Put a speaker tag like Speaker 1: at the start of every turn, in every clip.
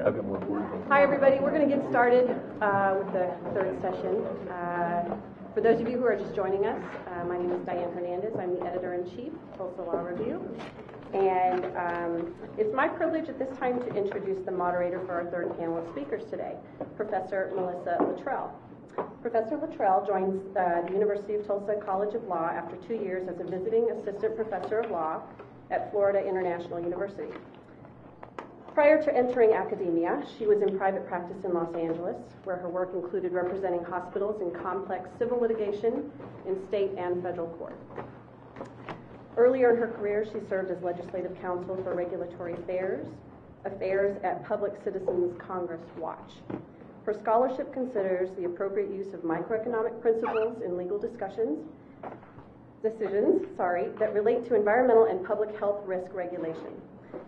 Speaker 1: I've got more important things.
Speaker 2: Hi, everybody. We're going to get started with the third session. For those of you who are just joining us, my name is Diane Hernandez. I'm the editor-in-chief of Tulsa Law Review. And it's my privilege at this time to introduce the moderator for our third panel of speakers today, Professor Melissa Luttrell. Professor Luttrell joins the University of Tulsa College of Law after 2 years as a visiting assistant professor of law at Florida International University. Prior to entering academia, she was in private practice in Los Angeles, where her work included representing hospitals in complex civil litigation in state and federal court. Earlier in her career, she served as legislative counsel for regulatory affairs at Public Citizens Congress Watch. Her scholarship considers the appropriate use of microeconomic principles in legal decisions that relate to environmental and public health risk regulation,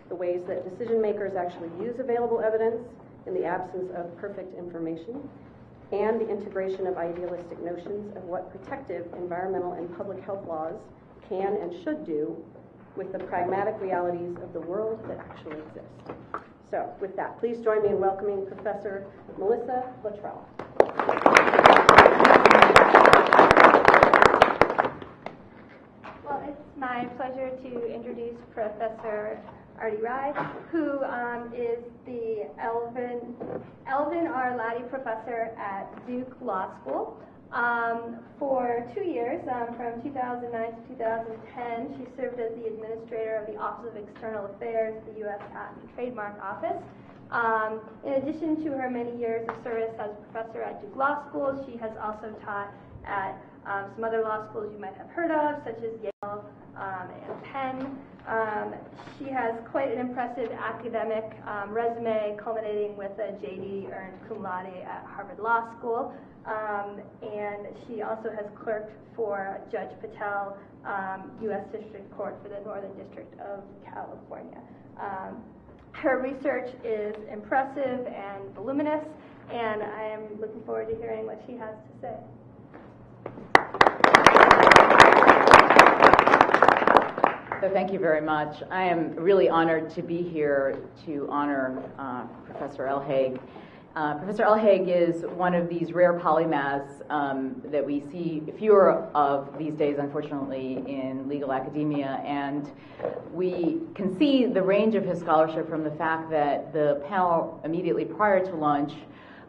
Speaker 2: the ways that decision makers actually use available evidence in the absence of perfect information, and the integration of idealistic notions of what protective environmental and public health laws can and should do with the pragmatic realities of the world that actually exist. So, with that, please join me in welcoming Professor Melissa Luttrell.
Speaker 3: Well, it's my pleasure to introduce Professor Arti Rai, who is the Elvin R. Laddie Professor at Duke Law School. For 2 years, from 2009 to 2010, she served as the administrator of the Office of External Affairs, the U.S. Patent and Trademark Office. In addition to her many years of service as a professor at Duke Law School, she has also taught at some other law schools you might have heard of, such as Yale and Penn. She has quite an impressive academic resume, culminating with a JD earned cum laude at Harvard Law School. And she also has clerked for Judge Patel, U.S. District Court for the Northern District of California. Her research is impressive and voluminous, and I am looking forward to hearing what she has to say.
Speaker 4: So thank you very much. I am really honored to be here to honor Professor Elhaeg. Professor Elhaeg is one of these rare polymaths that we see fewer of these days, unfortunately, in legal academia. And we can see the range of his scholarship from the fact that the panel immediately prior to lunch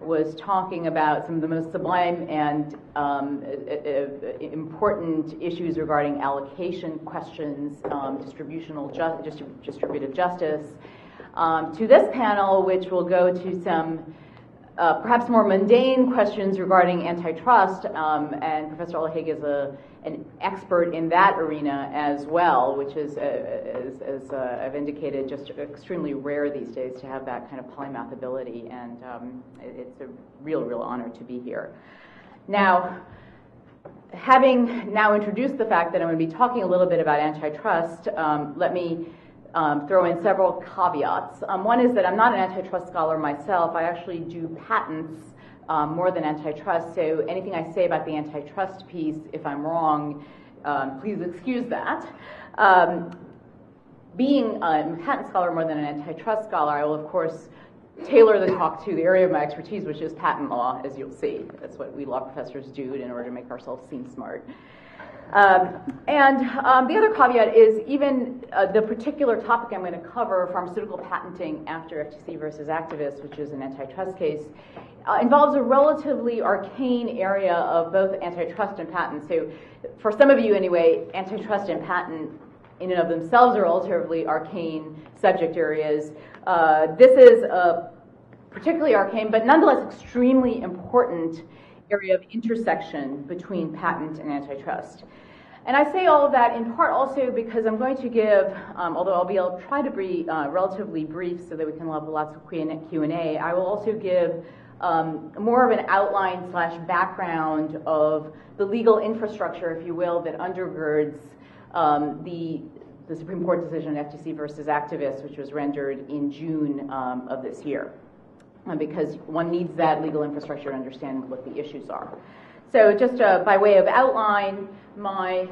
Speaker 4: was talking about some of the most sublime and important issues regarding allocation questions, distributive justice, to this panel, which will go to some perhaps more mundane questions regarding antitrust, and Professor Elhaeg is an expert in that arena as well, which is, as I've indicated, just extremely rare these days to have that kind of polymath ability, and it's a real honor to be here. Now, having now introduced the fact that I'm going to be talking a little bit about antitrust, let me throw in several caveats. One is that I'm not an antitrust scholar myself. I actually do patents more than antitrust, so anything I say about the antitrust piece, if I'm wrong, please excuse that. Being a patent scholar more than an antitrust scholar, I will, of course, tailor the talk to the area of my expertise, which is patent law, as you'll see. That's what we law professors do in order to make ourselves seem smart. The other caveat is even the particular topic I'm going to cover, pharmaceutical patenting after FTC versus activists, which is an antitrust case, involves a relatively arcane area of both antitrust and patent. So for some of you anyway, antitrust and patent in and of themselves are relatively arcane subject areas. This is a particularly arcane, but nonetheless extremely important area of intersection between patent and antitrust. And I say all of that in part also because I'm going to give, although I'll try to be relatively brief so that we can have lots of Q&A, I will also give more of an outline / background of the legal infrastructure, if you will, that undergirds the Supreme Court decision FTC versus activists, which was rendered in June of this year, because one needs that legal infrastructure to understand what the issues are. So just by way of outline, my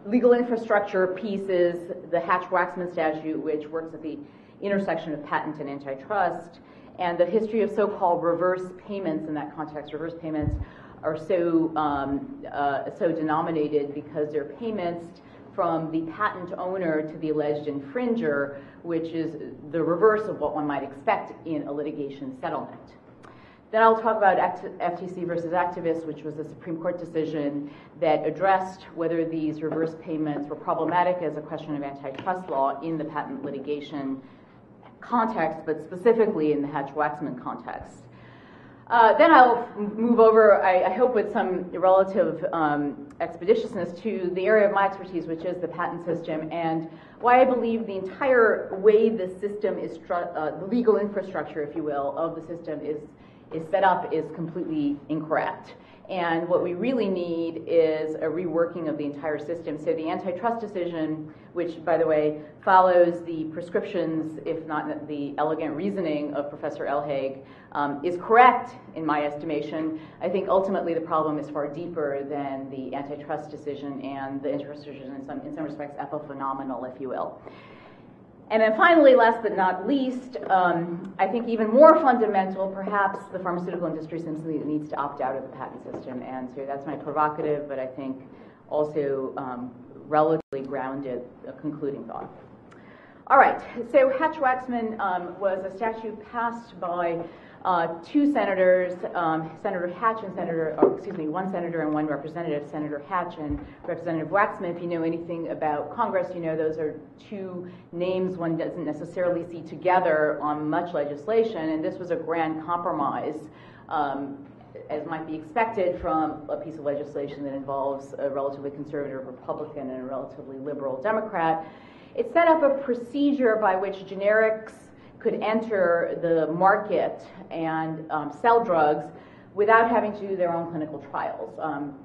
Speaker 4: legal infrastructure piece is the Hatch-Waxman statute, which works at the intersection of patent and antitrust, And the history of so-called reverse payments in that context, reverse payments are so denominated because they're payments from the patent owner to the alleged infringer, which is the reverse of what one might expect in a litigation settlement. Then I'll talk about FTC versus activists, which was a Supreme Court decision that addressed whether these reverse payments were problematic as a question of antitrust law in the patent litigation context, but specifically in the Hatch-Waxman context. Then I'll move over, I hope with some relative expeditiousness, to the area of my expertise, which is the patent system, and why I believe the entire way the system is, the legal infrastructure, if you will, of the system is set up is completely incorrect. And what we really need is a reworking of the entire system. So the antitrust decision, which, by the way, follows the prescriptions, if not the elegant reasoning of Professor Elhaig, is correct in my estimation. I think ultimately the problem is far deeper than the antitrust decision, and the antitrust decision in some respects epiphenomenal, if you will. And then finally, last but not least, I think even more fundamental, perhaps the pharmaceutical industry simply needs to opt out of the patent system. And so that's my provocative, but I think also relatively grounded concluding thought. All right, so Hatch-Waxman was a statute passed by two senators, Senator Hatch and one senator and one representative, Senator Hatch and Representative Waxman. If you know anything about Congress, you know those are two names one doesn't necessarily see together on much legislation, and this was a grand compromise, as might be expected from a piece of legislation that involves a relatively conservative Republican and a relatively liberal Democrat. It set up a procedure by which generics could enter the market and sell drugs without having to do their own clinical trials.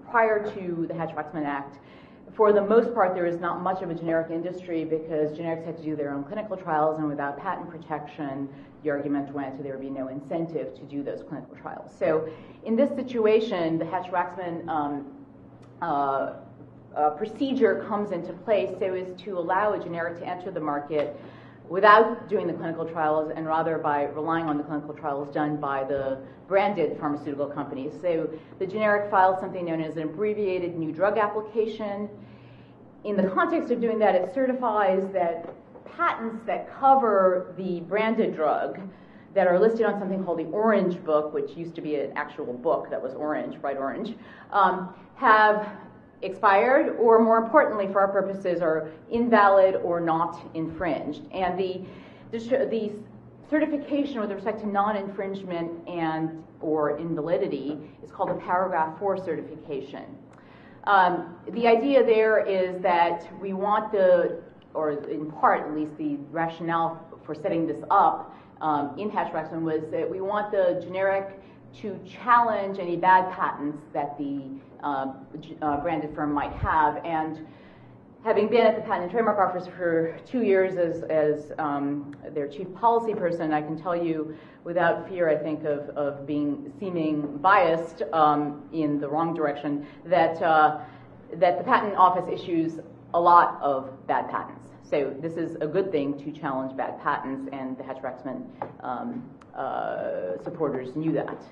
Speaker 4: Prior to the Hatch-Waxman Act, for the most part, there is not much of a generic industry because generics had to do their own clinical trials, and without patent protection, the argument went to there would be no incentive to do those clinical trials. So in this situation, the Hatch-Waxman procedure comes into place so as to allow a generic to enter the market without doing the clinical trials, and rather by relying on the clinical trials done by the branded pharmaceutical companies. So the generic files something known as an abbreviated new drug application. In the context of doing that, it certifies that patents that cover the branded drug that are listed on something called the Orange Book, which used to be an actual book that was orange, bright orange, have expired, or more importantly for our purposes, are invalid or not infringed. And the certification with respect to non-infringement and or invalidity is called a paragraph 4 certification. The idea there is that we want or in part at least the rationale for setting this up in Hatch-Waxman was that we want the generic to challenge any bad patents that the branded firm might have. And having been at the Patent and Trademark Office for 2 years as their chief policy person, I can tell you without fear, I think, of seeming biased in the wrong direction, that the Patent Office issues a lot of bad patents. So this is a good thing to challenge bad patents, and the Hatch-Waxman supporters knew that.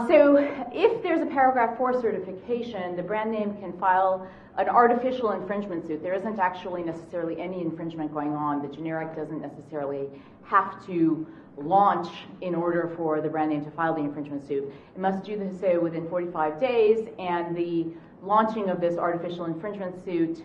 Speaker 4: So if there's a paragraph 4 certification, the brand name can file an artificial infringement suit. There isn't actually necessarily any infringement going on. The generic doesn't necessarily have to launch in order for the brand name to file the infringement suit. It must do this within 45 days, and the launching of this artificial infringement suit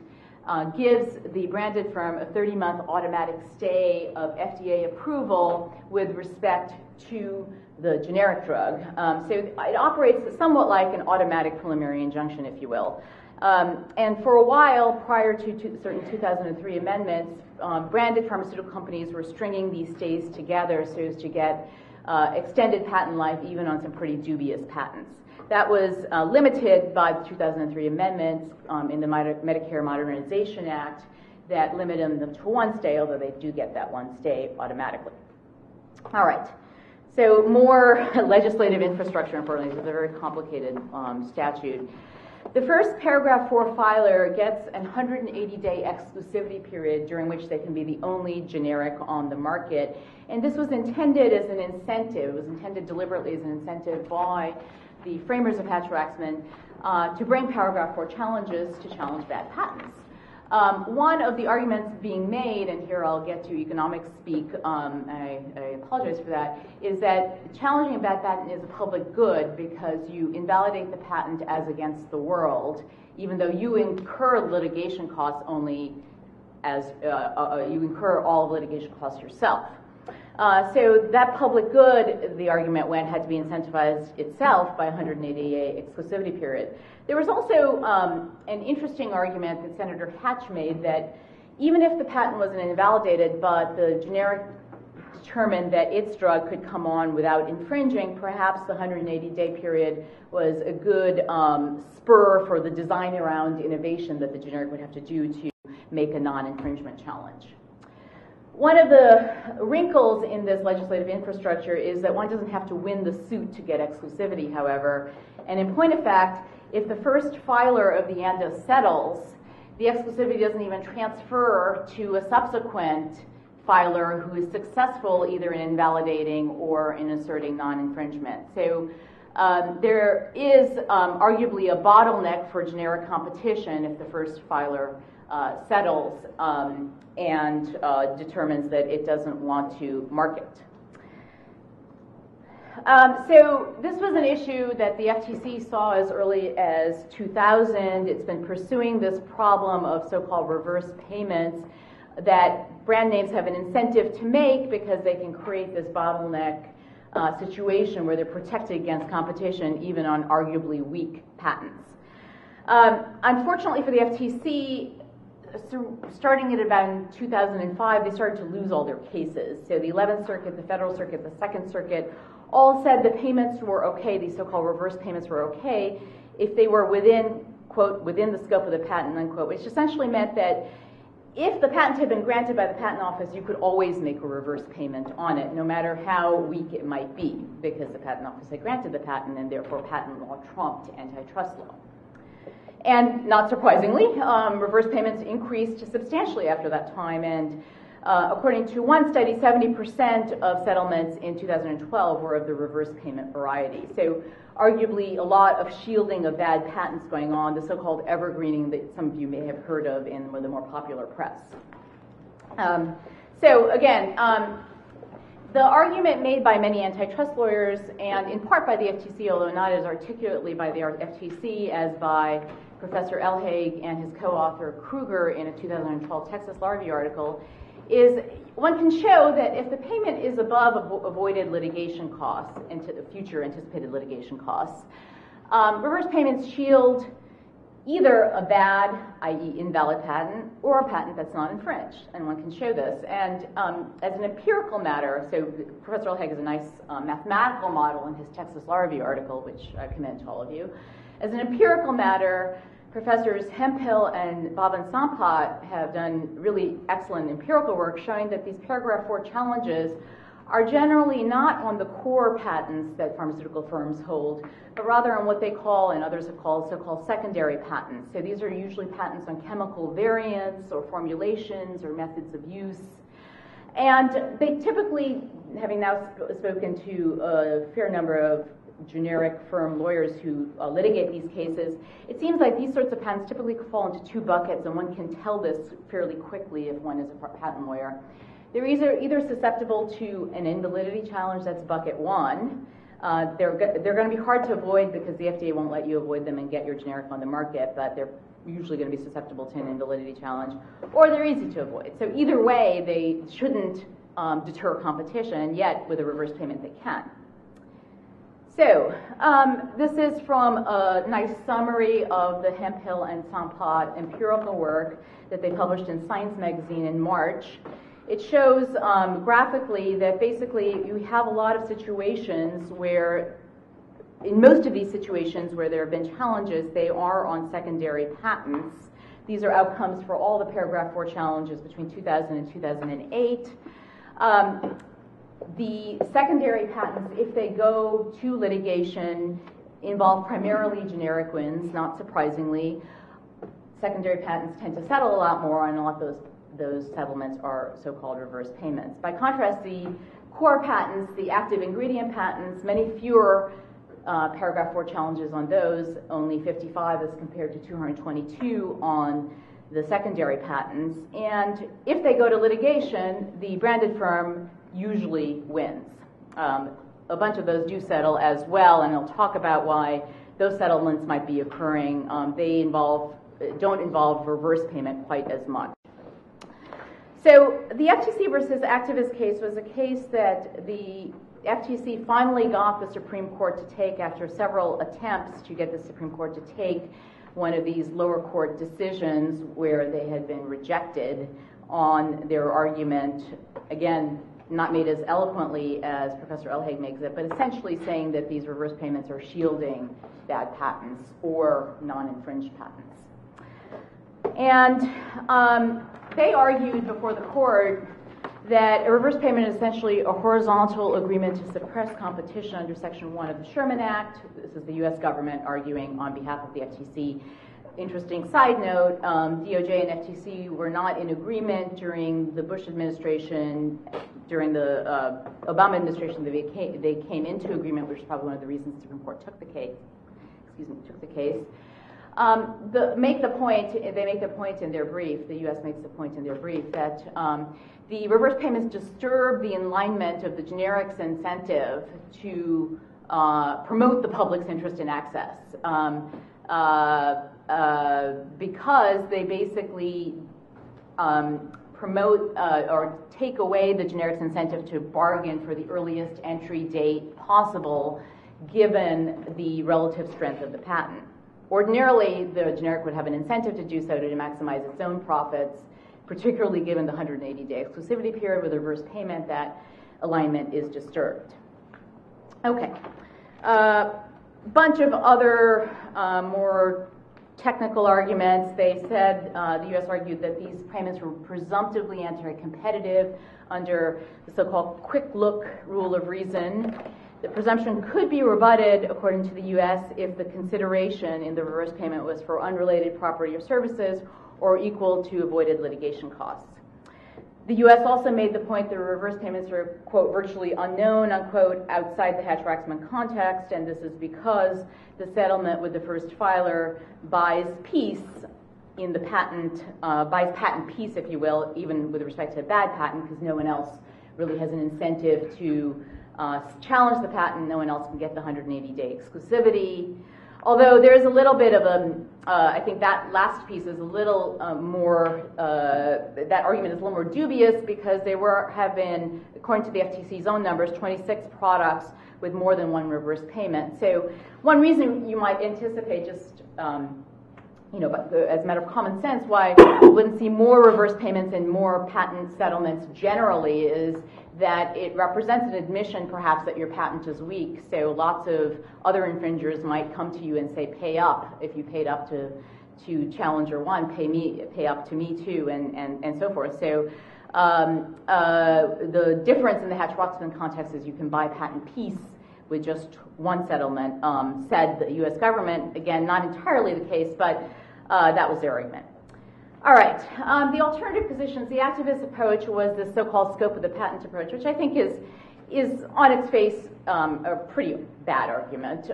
Speaker 4: gives the branded firm a 30-month automatic stay of FDA approval with respect to the generic drug. So it operates somewhat like an automatic preliminary injunction, if you will. And for a while, prior to certain 2003 amendments, branded pharmaceutical companies were stringing these stays together so as to get extended patent life even on some pretty dubious patents. That was limited by the 2003 amendments in the Medicare Modernization Act that limited them to 1 stay, although they do get that 1 stay automatically. All right. So more legislative infrastructure, importantly. This is a very complicated statute. The first paragraph 4 filer gets an 180-day exclusivity period during which they can be the only generic on the market. And this was intended as an incentive. It was intended deliberately as an incentive by the framers of Hatch-Waxman to bring paragraph 4 challenges to challenge bad patents. One of the arguments being made, and here I'll get to economics speak, I apologize for that, is that challenging a bad patent is a public good because you invalidate the patent as against the world, even though you incur litigation costs only as you incur all litigation costs yourself. So that public good, the argument went, had to be incentivized itself by a 180-day exclusivity period. There was also an interesting argument that Senator Hatch made that even if the patent wasn't invalidated, but the generic determined that its drug could come on without infringing, perhaps the 180-day period was a good spur for the design around innovation that the generic would have to do to make a non-infringement challenge. One of the wrinkles in this legislative infrastructure is that one doesn't have to win the suit to get exclusivity, however. And in point of fact, if the first filer of the ANDA settles, the exclusivity doesn't even transfer to a subsequent filer who is successful either in invalidating or in asserting non-infringement. So there is arguably a bottleneck for generic competition if the first filer settles and determines that it doesn't want to market. So this was an issue that the FTC saw as early as 2000. It's been pursuing this problem of so-called reverse payments that brand names have an incentive to make because they can create this bottleneck situation where they're protected against competition even on arguably weak patents. Unfortunately for the FTC, starting at about 2005, they started to lose all their cases. So the 11th Circuit, the Federal Circuit, the 2nd Circuit all said the payments were okay, these so-called reverse payments were okay, if they were within, quote, within the scope of the patent, unquote, which essentially meant that if the patent had been granted by the Patent Office, you could always make a reverse payment on it, no matter how weak it might be, because the Patent Office had granted the patent and therefore patent law trumped antitrust law. And not surprisingly, reverse payments increased substantially after that time, and according to one study, 70% of settlements in 2012 were of the reverse payment variety. So arguably a lot of shielding of bad patents going on, the so-called evergreening that some of you may have heard of in the more popular press. So again, the argument made by many antitrust lawyers, and in part by the FTC, although not as articulately by the FTC as by Professor Elhaig and his co-author Kruger in a 2012 Texas Law Review article, is one can show that if the payment is above avoided litigation costs, into the future anticipated litigation costs, reverse payments shield either a bad, i.e. invalid patent, or a patent that's not infringed, and one can show this. And as an empirical matter, so Professor Elhaig has a nice mathematical model in his Texas Law Review article, which I commend to all of you. As an empirical matter, Professors Hemphill and Bhavan Sampat have done really excellent empirical work showing that these paragraph 4 challenges are generally not on the core patents that pharmaceutical firms hold, but rather on what they call, and others have called, so-called secondary patents. So these are usually patents on chemical variants or formulations or methods of use. And they typically, having now spoken to a fair number of generic firm lawyers who litigate these cases, it seems like these sorts of patents typically fall into two buckets, and one can tell this fairly quickly if one is a patent lawyer. They're either susceptible to an invalidity challenge, that's bucket 1. They're going to be hard to avoid because the FDA won't let you avoid them and get your generic on the market, but they're usually going to be susceptible to an invalidity challenge, or they're easy to avoid. So either way, they shouldn't deter competition, yet with a reverse payment they can. So this is from a nice summary of the Hemphill and Sampat empirical work that they published in Science magazine in March. It shows graphically that basically you have a lot of situations where, in most of these situations where there have been challenges, they are on secondary patents. These are outcomes for all the paragraph 4 challenges between 2000 and 2008. The secondary patents, if they go to litigation, involve primarily generic wins, not surprisingly. Secondary patents tend to settle a lot more, and a lot of those settlements are so-called reverse payments. By contrast, the core patents, the active ingredient patents, many fewer paragraph 4 challenges on those, only 55 as compared to 222 on the secondary patents. And if they go to litigation, the branded firm usually wins. A bunch of those do settle as well, and I'll talk about why those settlements might be occurring. They don't involve reverse payment quite as much. So the FTC versus activist case was a case that the FTC finally got the Supreme Court to take after several attempts to get the Supreme Court to take one of these lower court decisions where they had been rejected on their argument, again, not made as eloquently as Professor Elhaig makes it, but essentially saying that these reverse payments are shielding bad patents or non-infringed patents. And they argued before the court that a reverse payment is essentially a horizontal agreement to suppress competition under Section 1 of the Sherman Act. This is the U.S. government arguing on behalf of the FTC. Interesting side note, DOJ and FTC were not in agreement during the Bush administration. During the Obama administration, they came into agreement, which is probably one of the reasons the Supreme Court took the case. They make the point in their brief, the U.S. makes the point in their brief, that the reverse payments disturb the alignment of the generics incentive to promote the public's interest in access, because they basically promote or take away the generics incentive to bargain for the earliest entry date possible given the relative strength of the patent. Ordinarily, the generic would have an incentive to do so to maximize its own profits, particularly given the 180-day exclusivity period. With a reverse payment, that alignment is disturbed. Okay. Bunch of other more technical arguments. They said, the U.S. argued that these payments were presumptively anti-competitive under the so-called quick look rule of reason. The presumption could be rebutted, according to the U.S., if the consideration in the reverse payment was for unrelated property or services or equal to avoided litigation costs. The U.S. also made the point that reverse payments are, quote, virtually unknown, unquote, outside the Hatch-Waxman context, and this is because the settlement with the first filer buys peace in the patent, buys patent peace, if you will, even with respect to a bad patent, because no one else really has an incentive to challenge the patent. No one else can get the 180-day exclusivity. Although there's a little bit of a, I think that last piece is a little more, that argument is a little more dubious because there have been, according to the FTC's own numbers, 26 products with more than one reverse payment. So one reason you might anticipate just, as a matter of common sense, why we wouldn't see more reverse payments and more patent settlements generally is that it represents an admission perhaps that your patent is weak. So lots of other infringers might come to you and say, pay up. If you paid up to Challenger 1, pay up to me too, and so forth. So the difference in the Hatch-Waxman context is you can buy patent peace with just one settlement, said the U.S. government. Again, not entirely the case, but that was their argument. All right, the alternative positions, the activist approach was the so-called scope of the patent approach, which I think is on its face a pretty bad argument,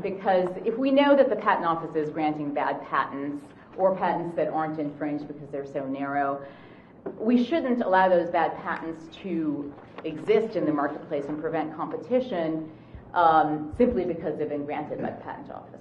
Speaker 4: because if we know that the patent office is granting bad patents or patents that aren't infringed because they're so narrow, we shouldn't allow those bad patents to exist in the marketplace and prevent competition simply because they've been granted by the patent office.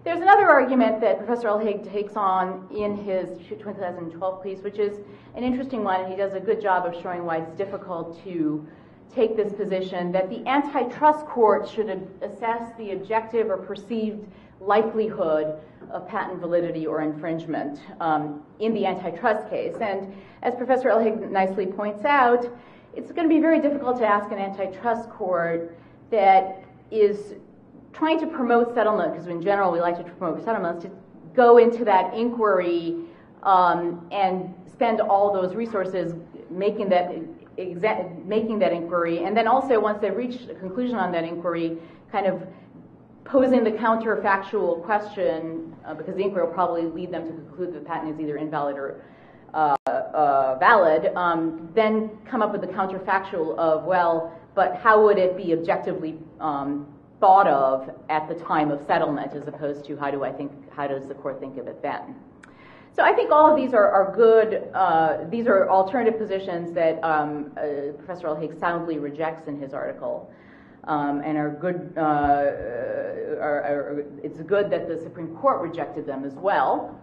Speaker 4: There's another argument that Professor Elhaig takes on in his 2012 piece, which is an interesting one, and he does a good job of showing why it's difficult to take this position, that the antitrust court should assess the objective or perceived likelihood of patent validity or infringement in the antitrust case. And as Professor Elhaig nicely points out, it's going to be very difficult to ask an antitrust court that is trying to promote settlement, because in general we like to promote settlements, to go into that inquiry and spend all those resources making that inquiry, and then also once they've reached a conclusion on that inquiry, kind of posing the counterfactual question, because the inquiry will probably lead them to conclude that the patent is either invalid or valid, then come up with the counterfactual of, well, but how would it be objectively thought of at the time of settlement, as opposed to how does the court think of it then? So I think all of these are good. These are alternative positions that Professor Elhaig soundly rejects in his article, and are good. It's good that the Supreme Court rejected them as well.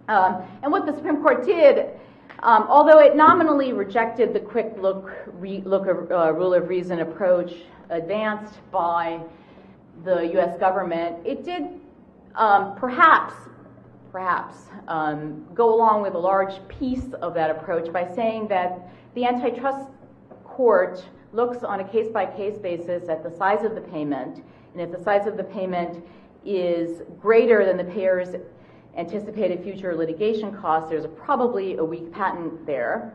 Speaker 4: And what the Supreme Court did, although it nominally rejected the quick rule of reason approach advanced by the U.S. government, it did perhaps go along with a large piece of that approach by saying that the antitrust court looks on a case-by-case basis at the size of the payment, and if the size of the payment is greater than the payer's anticipated future litigation costs, there's probably a weak patent there.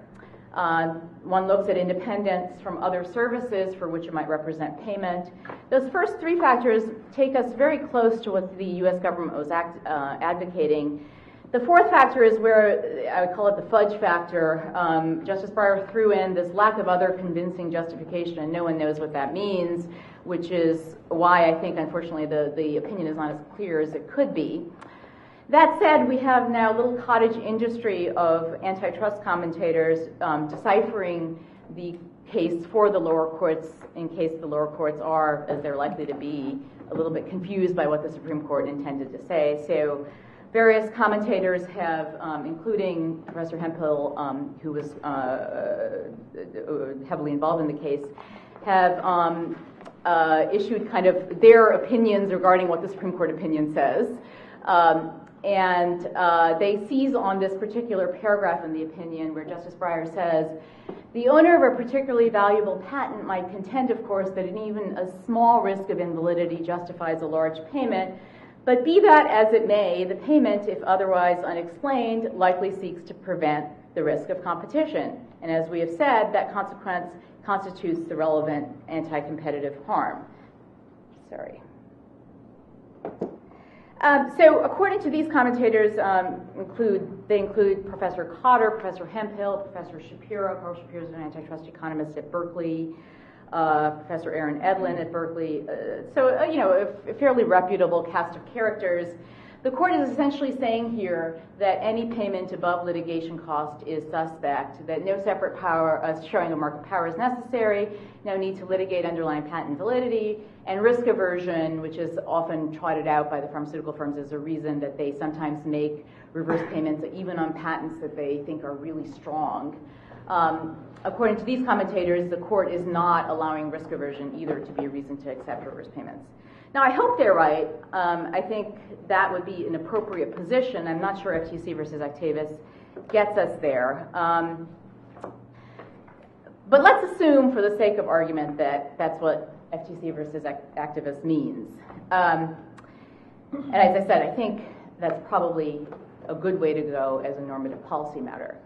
Speaker 4: One looks at independence from other services for which it might represent payment. Those first three factors take us very close to what the U.S. government was advocating. The fourth factor is where I would call it the fudge factor. Justice Breyer threw in this lack of other convincing justification, and no one knows what that means, which is why I think, unfortunately, the opinion is not as clear as it could be. That said, we have now a little cottage industry of antitrust commentators deciphering the case for the lower courts in case the lower courts are, as they're likely to be, a little bit confused by what the Supreme Court intended to say. So various commentators have, including Professor Hemphill, who was heavily involved in the case, have issued kind of their opinions regarding what the Supreme Court opinion says. And they seize on this particular paragraph in the opinion where Justice Breyer says, the owner of a particularly valuable patent might contend, of course, that even a small risk of invalidity justifies a large payment, but be that as it may, the payment, if otherwise unexplained, likely seeks to prevent the risk of competition. And as we have said, that consequence constitutes the relevant anti-competitive harm. Sorry. So according to these commentators, they include Professor Cotter, Professor Hemphill, Professor Shapiro. Carl Shapiro is an antitrust economist at Berkeley, Professor Aaron Edlin at Berkeley. So, a fairly reputable cast of characters. The court is essentially saying here that any payment above litigation cost is suspect, that no separate showing of market power is necessary, no need to litigate underlying patent validity, and risk aversion, which is often trotted out by the pharmaceutical firms as a reason that they sometimes make reverse payments even on patents that they think are really strong. According to these commentators, the court is not allowing risk aversion either to be a reason to accept reverse payments. Now, I hope they're right. I think that would be an appropriate position. I'm not sure FTC versus Actavis gets us there. But let's assume, for the sake of argument, that that's what FTC versus Actavis means. And as I said, I think that's probably a good way to go as a normative policy matter.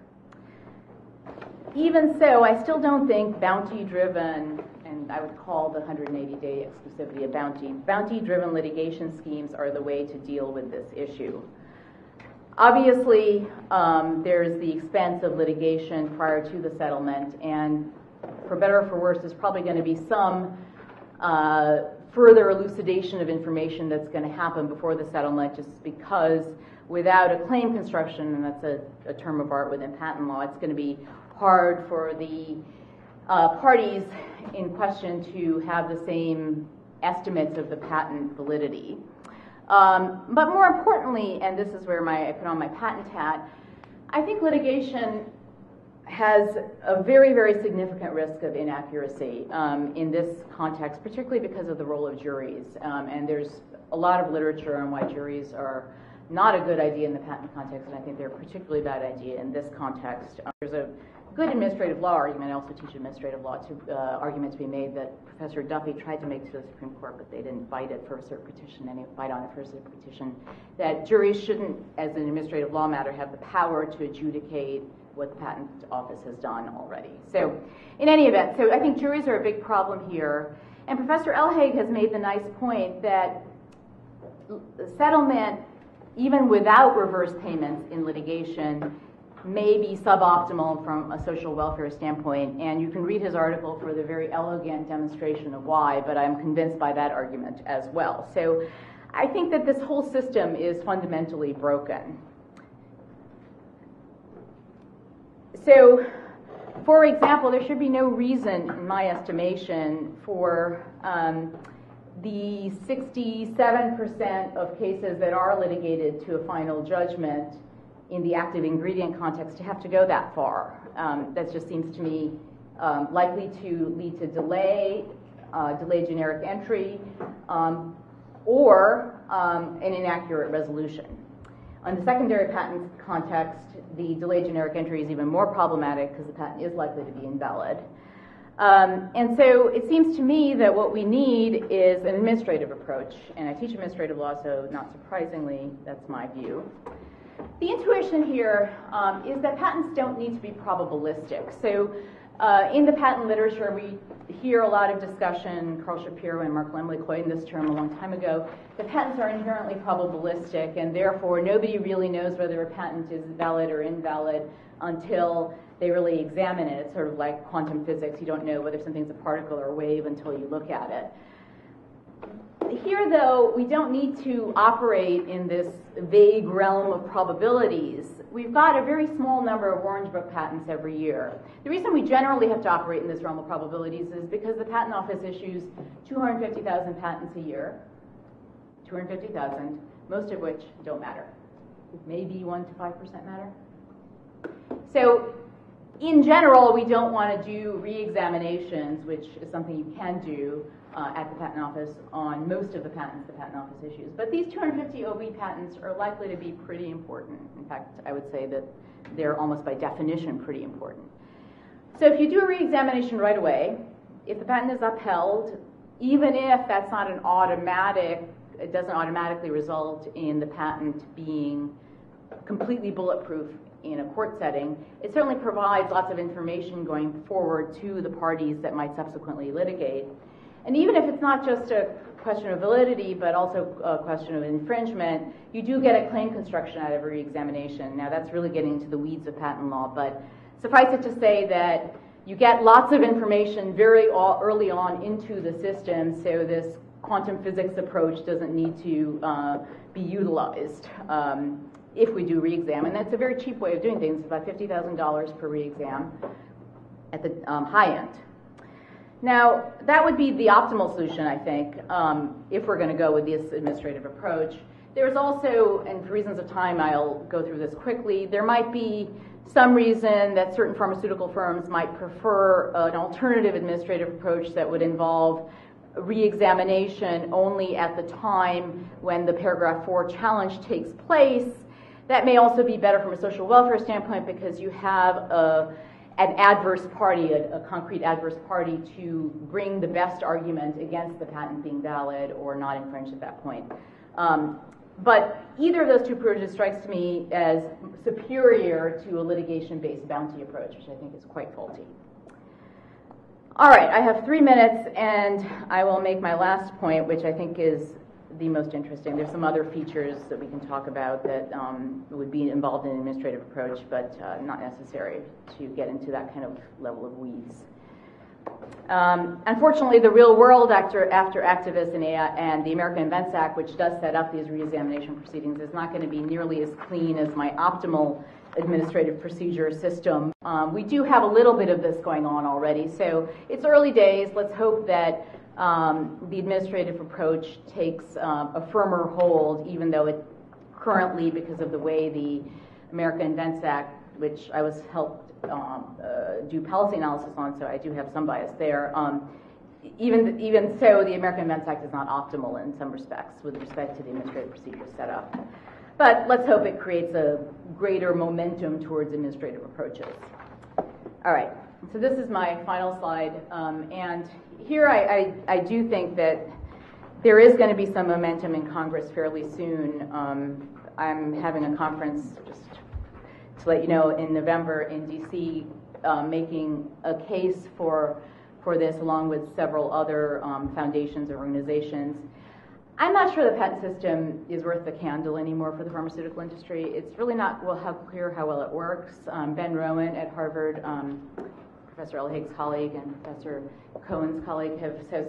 Speaker 4: Even so, I still don't think bounty-driven, and I would call the 180-day exclusivity a bounty-driven litigation schemes are the way to deal with this issue. Obviously, there's the expense of litigation prior to the settlement, and for better or for worse, there's probably going to be some further elucidation of information that's going to happen before the settlement, just because without a claim construction, and that's a term of art within patent law, it's going to be hard for the parties in question to have the same estimates of the patent validity. But more importantly, and this is where I put on my patent hat, I think litigation has a very, very significant risk of inaccuracy in this context, particularly because of the role of juries. And there's a lot of literature on why juries are not a good idea in the patent context, and I think they're a particularly bad idea in this context. There's a good administrative law argument. I also teach administrative law argument to be made that Professor Duffy tried to make to the Supreme Court, but they didn't fight it for a cert petition, and fight on it for a cert petition, that juries shouldn't, as an administrative law matter, have the power to adjudicate what the patent office has done already. So in any event, so I think juries are a big problem here, and Professor Elhaig has made the nice point that settlement, even without reverse payments in litigation, may be suboptimal from a social welfare standpoint, and you can read his article for the very elegant demonstration of why, but I'm convinced by that argument as well. So I think that this whole system is fundamentally broken. So, for example, there should be no reason, in my estimation, for the 67% of cases that are litigated to a final judgment in the active ingredient context to have to go that far. That just seems to me likely to lead to delayed generic entry, or an inaccurate resolution. On the secondary patent context, the delayed generic entry is even more problematic because the patent is likely to be invalid. And so it seems to me that what we need is an administrative approach, and I teach administrative law, so not surprisingly, that's my view. The intuition here is that patents don't need to be probabilistic. So in the patent literature, we hear a lot of discussion. Carl Shapiro and Mark Lemley coined this term a long time ago. The patents are inherently probabilistic, and therefore nobody really knows whether a patent is valid or invalid until they really examine it. It's sort of like quantum physics. You don't know whether something's a particle or a wave until you look at it. Here, though, we don't need to operate in this vague realm of probabilities. We've got a very small number of Orange Book patents every year. The reason we generally have to operate in this realm of probabilities is because the Patent Office issues 250,000 patents a year, 250,000, most of which don't matter. Maybe 1 to 5% matter. So, in general, we don't want to do re-examinations, which is something you can do at the Patent Office on most of the patents the Patent Office issues. But these 250 OB patents are likely to be pretty important. In fact, I would say that they're almost by definition pretty important. So if you do a re-examination right away, if the patent is upheld, even if that's not an automatic, it doesn't automatically result in the patent being completely bulletproof in a court setting, it certainly provides lots of information going forward to the parties that might subsequently litigate. And even if it's not just a question of validity, but also a question of infringement, you do get a claim construction out of every examination. Now, that's really getting into the weeds of patent law, but suffice it to say that you get lots of information very early on into the system, so this quantum physics approach doesn't need to be utilized if we do re-exam. And that's a very cheap way of doing things, about $50,000 per re-exam at the high end. Now, that would be the optimal solution, I think, if we're going to go with this administrative approach. There's also, and for reasons of time, I'll go through this quickly, there might be some reason that certain pharmaceutical firms might prefer an alternative administrative approach that would involve re-examination only at the time when the paragraph 4 challenge takes place. That may also be better from a social welfare standpoint because you have an adverse party, a concrete adverse party, to bring the best argument against the patent being valid or not infringed at that point. But either of those two approaches strikes to me as superior to a litigation-based bounty approach, which I think is quite faulty. All right, I have 3 minutes, and I will make my last point, which I think is the most interesting. There's some other features that we can talk about that would be involved in an administrative approach, but not necessary to get into that kind of level of weeds. Unfortunately, the real world after activists and the American Invents Act, which does set up these re-examination proceedings, is not going to be nearly as clean as my optimal administrative procedure system. We do have a little bit of this going on already, so it's early days. Let's hope that the administrative approach takes a firmer hold, even though it currently, because of the way the American Invents Act, which I was helped do policy analysis on, so I do have some bias there. Even so, the American Invents Act is not optimal in some respects with respect to the administrative procedure setup. But let's hope it creates a greater momentum towards administrative approaches. All right, so this is my final slide, and here I do think that there is going to be some momentum in Congress fairly soon. I'm having a conference, just to let you know, in November in DC, making a case for this along with several other foundations or organizations. I'm not sure the patent system is worth the candle anymore for the pharmaceutical industry. It's really not clear how well it works. Ben Rowan at Harvard, Professor Elhaig's colleague and Professor Cohen's colleague has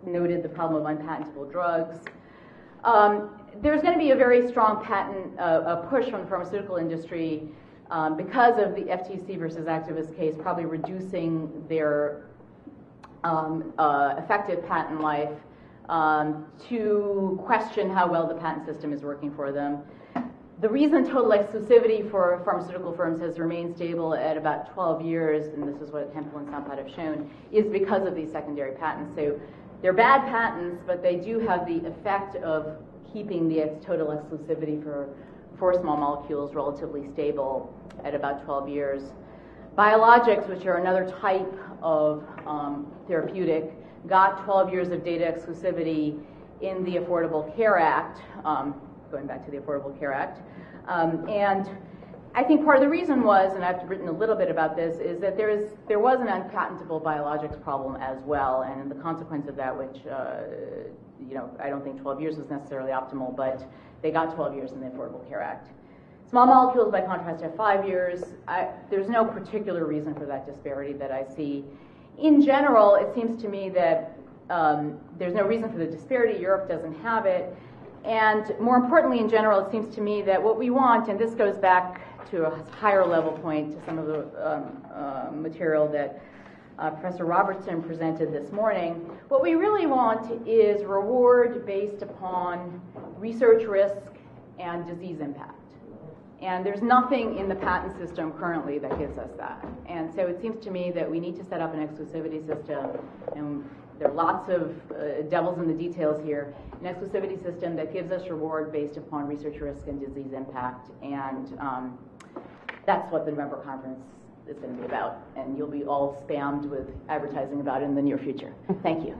Speaker 4: noted the problem of unpatentable drugs. There's going to be a very strong patent push from the pharmaceutical industry because of the FTC versus activist case, probably reducing their effective patent life to question how well the patent system is working for them. The reason total exclusivity for pharmaceutical firms has remained stable at about 12 years, and this is what Hempel and Sampat have shown, is because of these secondary patents. So they're bad patents, but they do have the effect of keeping the total exclusivity for small molecules relatively stable at about 12 years. Biologics, which are another type of therapeutic, got 12 years of data exclusivity in the Affordable Care Act, going back to the Affordable Care Act. And I think part of the reason was, and I've written a little bit about this, is that there was an unpatentable biologics problem as well, and the consequence of that, which I don't think 12 years was necessarily optimal, but they got 12 years in the Affordable Care Act. Small molecules, by contrast, have 5 years. There's no particular reason for that disparity that I see. In general, it seems to me that there's no reason for the disparity. Europe doesn't have it. And more importantly, in general, it seems to me that what we want, and this goes back to a higher level point to some of the material that Professor Robertson presented this morning, what we really want is reward based upon research risk and disease impact. And there's nothing in the patent system currently that gives us that. And so it seems to me that we need to set up an exclusivity system, and there are lots of devils in the details here, an exclusivity system that gives us reward based upon research risk and disease impact. And that's what the November conference is going to be about. And you'll be all spammed with advertising about it in the near future. Thank you.